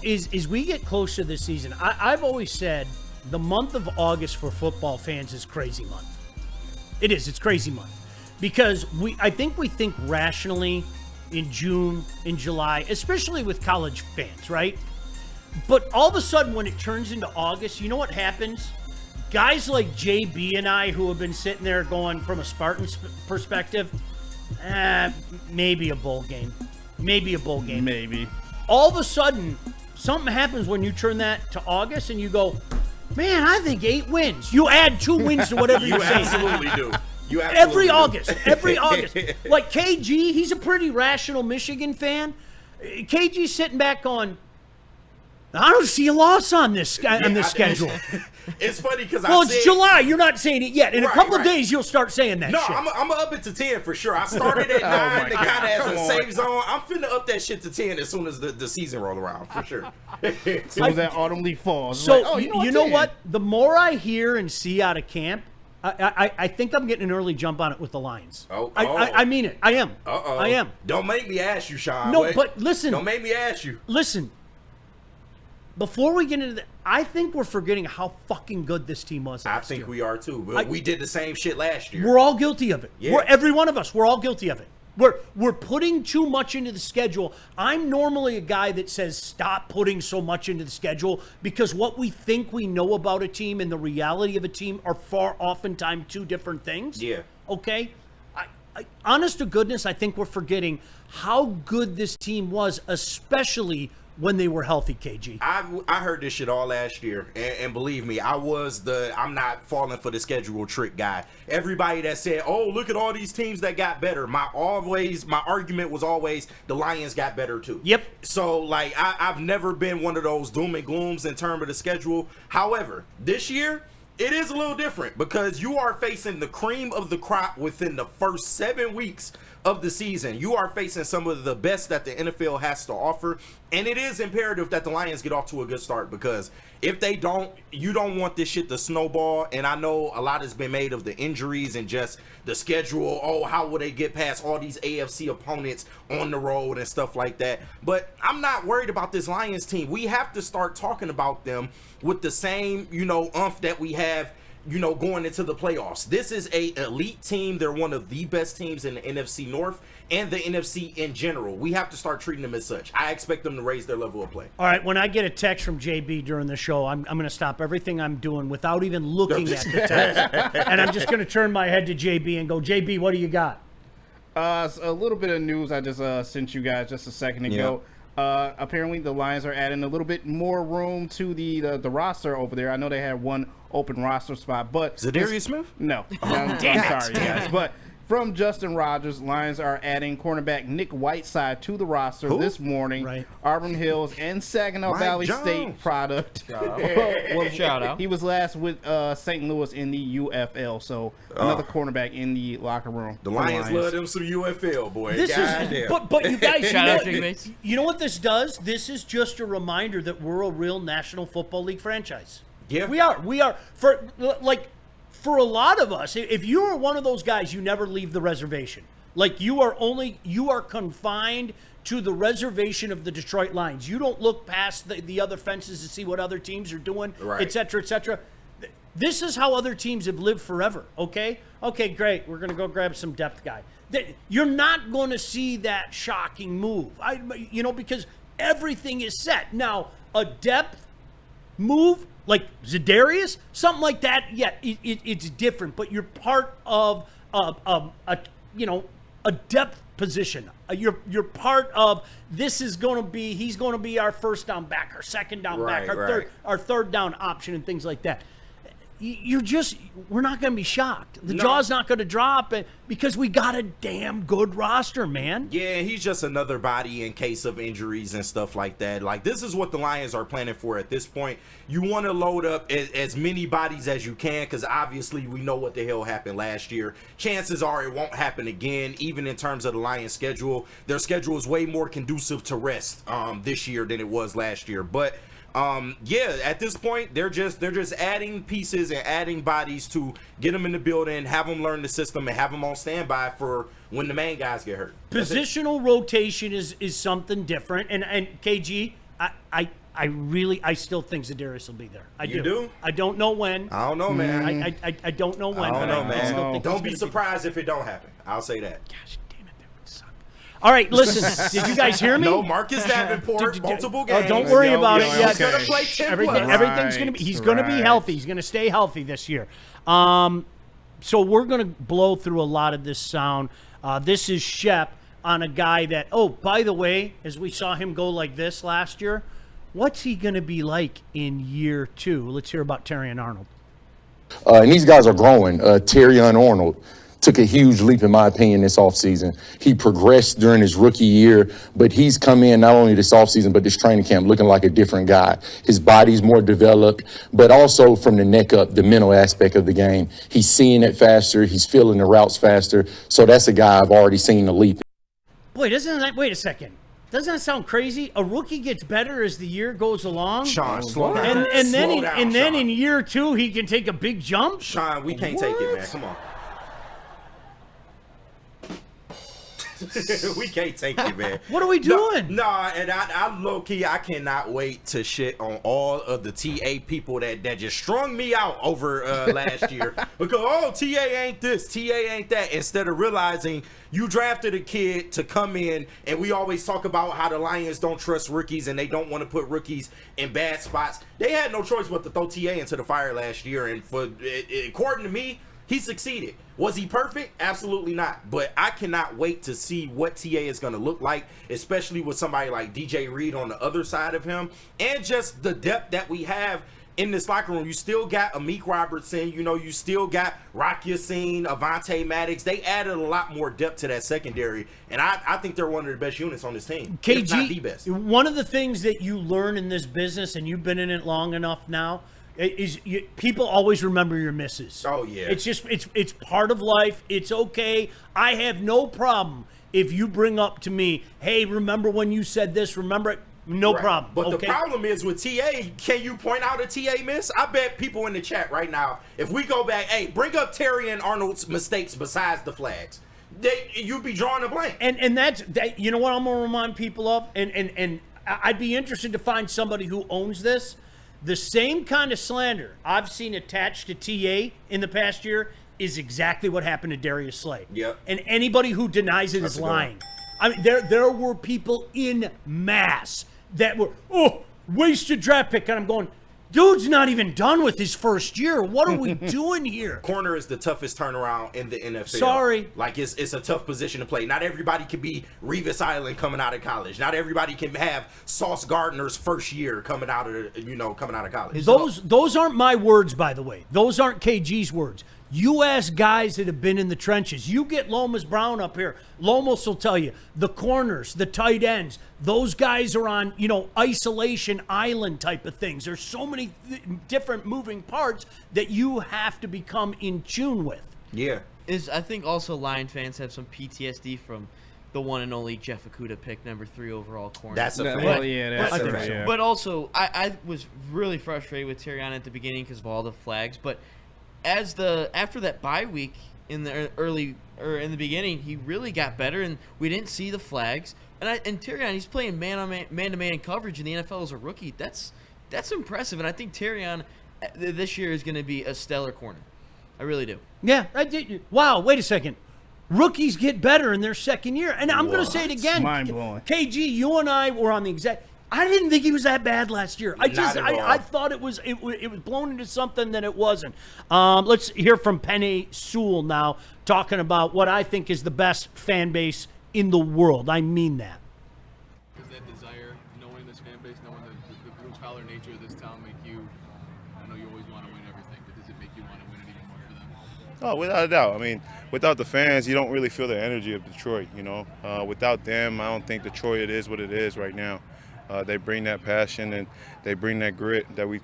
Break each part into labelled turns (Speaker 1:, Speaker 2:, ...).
Speaker 1: as we get closer to this season, I've always said the month of August for football fans is crazy month. It is. It's crazy month. Because I think we think rationally in June, in July, especially with college fans, right? But all of a sudden when it turns into August, you know what happens? Guys like JB and I who have been sitting there going from a Spartans perspective, maybe a bowl game. Maybe a bowl game.
Speaker 2: Maybe.
Speaker 1: All of a sudden, something happens when you turn that to August and you go, man, I think 8 wins. You add 2 wins to whatever you're saying.
Speaker 3: You absolutely do.
Speaker 1: Every August. Like KG, he's a pretty rational Michigan fan. KG's sitting back going, I don't see a loss on this schedule.
Speaker 3: It's funny because
Speaker 1: it's July. You're not saying it yet. In a couple of days, you'll start saying that shit.
Speaker 3: I'm going to up it to 10 for sure. I started at 9 to kind of as a safe zone. I'm finna up that shit to 10 as soon as the season roll around, for sure.
Speaker 2: As soon as that autumn leaf falls.
Speaker 1: So, you know what? The more I hear and see out of camp, I think I'm getting an early jump on it with the Lions. I mean it. I am. I am.
Speaker 3: Don't make me ask you, Sean.
Speaker 1: No, but listen.
Speaker 3: Don't make me ask you.
Speaker 1: Listen. Before we get into that, I think we're forgetting how fucking good this team was last year.
Speaker 3: I think we are too. We did the same shit last year.
Speaker 1: We're all guilty of it.
Speaker 3: Yeah.
Speaker 1: Every one of us. We're all guilty of it. We're putting too much into the schedule. I'm normally a guy that says stop putting so much into the schedule because what we think we know about a team and the reality of a team are oftentimes two different things.
Speaker 3: Yeah.
Speaker 1: Okay? Honest to goodness, I think we're forgetting how good this team was, especially when they were healthy, KG.
Speaker 3: I heard this shit all last year, and believe me, I'm not falling for the schedule trick guy. Everybody that said, oh, look at all these teams that got better, my argument was always the Lions got better too.
Speaker 1: Yep.
Speaker 3: So, like, I've never been one of those doom and glooms in terms of the schedule. However, this year, it is a little different because you are facing the cream of the crop within the first 7 weeks of the season. You are facing some of the best that the NFL has to offer, and it is imperative that the Lions get off to a good start because if they don't, you don't want this shit to snowball. And I know a lot has been made of the injuries and just the schedule. Oh, how will they get past all these AFC opponents on the road and stuff like that? But I'm not worried about this Lions team. We have to start talking about them with the same, umph that we have going into the playoffs. This is a elite team. They're one of the best teams in the NFC North and the NFC in general. We have to start treating them as such. I expect them to raise their level of play.
Speaker 1: All right, when I get a text from JB during the show, I'm going to stop everything I'm doing without even looking at the text. And I'm just going to turn my head to JB and go, JB, what do you got?
Speaker 2: A little bit of news I just sent you guys just a second ago. Apparently the Lions are adding a little bit more room to the roster over there. I know they had one open roster spot, but
Speaker 3: Zadarius Smith?
Speaker 2: No. I'm sorry, guys. But from Justin Rogers, Lions are adding cornerback Nick Whiteside to the roster this morning.
Speaker 1: Right.
Speaker 2: Auburn Hills and Saginaw Valley State product.
Speaker 4: Shout out.
Speaker 2: He was last with St. Louis in the UFL, so another cornerback in the locker room.
Speaker 3: The Lions love them some UFL, boy.
Speaker 1: But you guys,
Speaker 4: Shout out,
Speaker 1: you know what this does? This is just a reminder that we're a real National Football League franchise.
Speaker 3: Yeah.
Speaker 1: We are for a lot of us, if you are one of those guys, you never leave the reservation. Like you are confined to the reservation of the Detroit Lions. You don't look past the other fences to see what other teams are doing, et cetera, et cetera. This is how other teams have lived forever, okay? Okay, great. We're going to go grab some depth guy. You're not going to see that shocking move, because everything is set. Now, a depth move like Zadarius, something like that, yeah, it's different, but you're part of a depth position. You're part of he's going to be our first down back, our second down back, our third down option and things like that. We're not going to be shocked. The jaw's not going to drop because we got a damn good roster, man.
Speaker 3: Yeah, he's just another body in case of injuries and stuff like that. Like, this is what the Lions are planning for at this point. You want to load up as many bodies as you can because obviously we know what the hell happened last year. Chances are it won't happen again, even in terms of the Lions' schedule. Their schedule is way more conducive to rest this year than it was last year. But at this point they're just adding pieces and adding bodies to get them in the building, have them learn the system, and have them on standby for when the main guys get hurt.
Speaker 1: Positional rotation is something different, and KG, I I still think Za'Darius will be there.
Speaker 3: You do?
Speaker 1: I don't know when.
Speaker 3: I don't know, man.
Speaker 1: I don't know when.
Speaker 3: I don't know,
Speaker 1: but
Speaker 3: man.
Speaker 1: still think
Speaker 3: Don't
Speaker 1: he's
Speaker 3: be
Speaker 1: gonna
Speaker 3: surprised if it don't happen. I'll say that.
Speaker 1: Gosh damn it, that would suck. All right, listen. Did you guys hear me?
Speaker 3: No, Marcus Davenport, multiple games.
Speaker 1: Oh, don't worry about it yet.
Speaker 3: He's gonna play 10
Speaker 1: Everything's gonna be. He's gonna be healthy. He's gonna stay healthy this year. So we're gonna blow through a lot of this sound. This is Shep on a guy that. Oh, by the way, as we saw him go like this last year, what's he gonna be like in year 2? Let's hear about Terrion Arnold.
Speaker 5: And these guys are growing. Terrion Arnold took a huge leap, in my opinion, this offseason. He progressed during his rookie year, but he's come in not only this offseason, but this training camp looking like a different guy. His body's more developed, but also from the neck up, the mental aspect of the game. He's seeing it faster. He's feeling the routes faster. So that's a guy I've already seen the leap.
Speaker 1: Boy, wait a second. Doesn't that sound crazy? A rookie gets better as the year goes along.
Speaker 3: Sean, slow down.
Speaker 1: And then
Speaker 3: Slow down, Sean.
Speaker 1: in year 2 he can take a big jump.
Speaker 3: Sean, we can't take it, man. Come on. We can't take it, man.
Speaker 1: What are we doing?
Speaker 3: No, and I low-key, I cannot wait to shit on all of the TA people that just strung me out over last year. Because, TA ain't this, TA ain't that. Instead of realizing you drafted a kid to come in, and we always talk about how the Lions don't trust rookies and they don't want to put rookies in bad spots. They had no choice but to throw TA into the fire last year, and according to me, he succeeded. Was he perfect? Absolutely not. But I cannot wait to see what TA is going to look like, especially with somebody like DJ Reed on the other side of him, and just the depth that we have in this locker room. You still got Amik Robertson, you still got Rock Yassin, Avonte Maddox. They added a lot more depth to that secondary, and I think they're one of the best units on this team.
Speaker 1: KG,
Speaker 3: if not the best.
Speaker 1: One of the things that you learn in this business, and you've been in it long enough now, people always remember your misses.
Speaker 3: Oh yeah,
Speaker 1: it's just it's part of life. It's okay. I have no problem if you bring up to me, hey, remember when you said this? Remember it? No problem.
Speaker 3: But
Speaker 1: okay?
Speaker 3: The problem is with TA, can you point out a TA miss? I bet people in the chat right now, if we go back, hey, bring up Terrion Arnold's mistakes besides the flags. You'd be drawing a blank.
Speaker 1: And that's you know what I'm gonna remind people of, and I'd be interested to find somebody who owns this. The same kind of slander I've seen attached to TA in the past year is exactly what happened to Darius Slay.
Speaker 3: Yep.
Speaker 1: And anybody who denies it is lying. I mean, there were people in mass that were, wasted draft pick. And I'm going, dude's not even done with his first year. What are we doing here?
Speaker 3: Corner is the toughest turnaround in the NFL.
Speaker 1: Sorry.
Speaker 3: Like, it's a tough position to play. Not everybody can be Revis Island coming out of college. Not everybody can have Sauce Gardner's first year coming out of college.
Speaker 1: Those aren't my words, by the way. Those aren't KG's words. You ask guys that have been in the trenches. You get Lomas Brown up here. Lomas will tell you the corners, the tight ends. Those guys are on, isolation island type of things. There's so many different moving parts that you have to become in tune with.
Speaker 3: Yeah.
Speaker 4: I think also Lion fans have some PTSD from the one and only Jeff Okudah pick number 3 overall corner.
Speaker 3: That's a fact.
Speaker 2: Well, yeah, that's
Speaker 3: a
Speaker 2: a
Speaker 3: fact.
Speaker 2: fact.
Speaker 4: But also, I was really frustrated with Terrion at the beginning because of all the flags. But after that bye week in the beginning, he really got better, and we didn't see the flags. And Terrion, he's playing man-to-man coverage in the NFL as a rookie. That's impressive, and I think Terrion this year is going to be a stellar corner. I really do.
Speaker 1: Yeah, I did. Wow, wait a second. Rookies get better in their second year, and I'm going to say it again.
Speaker 2: Mind-blowing.
Speaker 1: KG, you and I were on the exact. I didn't think he was that bad last year. I thought it was blown into something that it wasn't. Let's hear from Penny Sewell now, talking about what I think is the best fan base in the world. I mean that.
Speaker 6: Does that desire, knowing this fan base, knowing the blue-collar nature of this town, make you, I know you always want to win everything, but does it make you want to win it even more for them?
Speaker 7: Oh, without a doubt. I mean, without the fans, you don't really feel the energy of Detroit, Without them, I don't think Detroit is what it is right now. They bring that passion and they bring that grit that we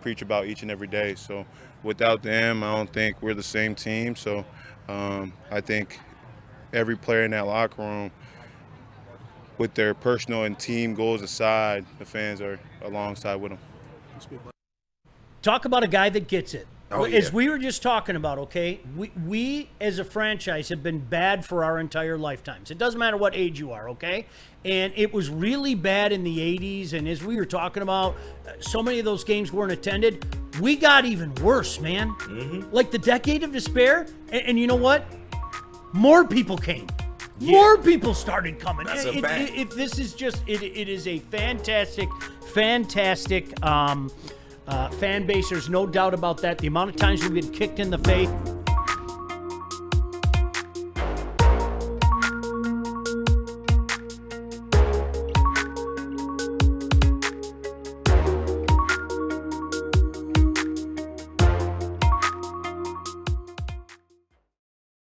Speaker 7: preach about each and every day. So without them, I don't think we're the same team. So I think every player in that locker room, with their personal and team goals aside, the fans are alongside with them.
Speaker 1: Talk about a guy that gets it.
Speaker 3: Oh,
Speaker 1: as
Speaker 3: yeah.
Speaker 1: we were just talking about, okay, we as a franchise have been bad for our entire lifetimes. It doesn't matter what age you are, okay? And it was really bad in the 80s, and as we were talking about, so many of those games weren't attended. We got even worse, man. Like the decade of despair, and you know what? More people came.
Speaker 3: Yeah.
Speaker 1: More people started coming.
Speaker 3: That's a fact.
Speaker 1: This is just, it is a fantastic fan base. There's no doubt about that. The amount of times we've been kicked in the face.